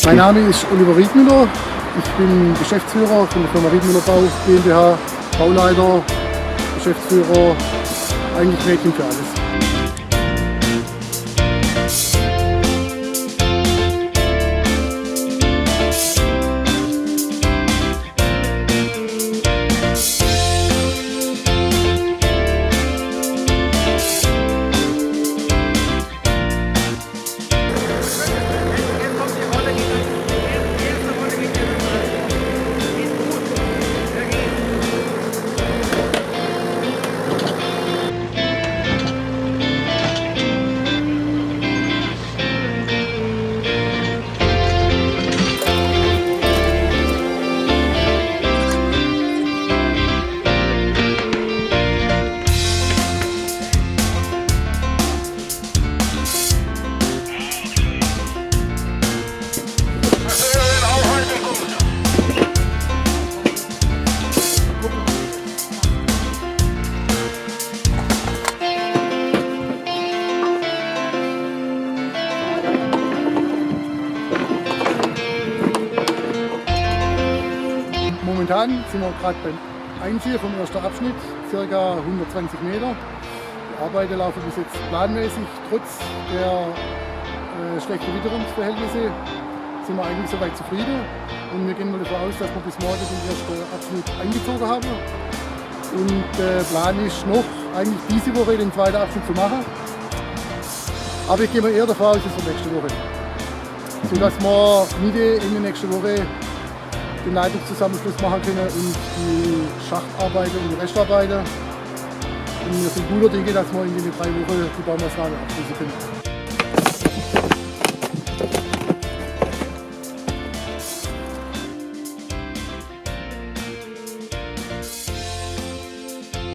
Mein Name ist Oliver Riedmüller. Ich bin Geschäftsführer von der Firma Riedmüller Bau GmbH, Bauleiter, Geschäftsführer, eigentlich Mädchen für alles. Momentan sind wir gerade beim Einziehen vom ersten Abschnitt, ca. 120 Meter. Die Arbeiten laufen bis jetzt planmäßig. Trotz der schlechten Witterungsverhältnisse sind wir eigentlich soweit zufrieden. Und wir gehen mal davon aus, dass wir bis morgen den ersten Abschnitt eingezogen haben. Und der Plan ist noch, eigentlich diese Woche den zweiten Abschnitt zu machen. Aber ich gehe mal eher davon aus, dass wir nächste Woche. Sodass wir Mitte, Ende nächste Woche den Leitungszusammenschluss machen können und die Schachtarbeiten und die Restarbeiten. Und wir sind guter Dinge, dass wir in den 3 Wochen die Baumaßnahmen abschließen können.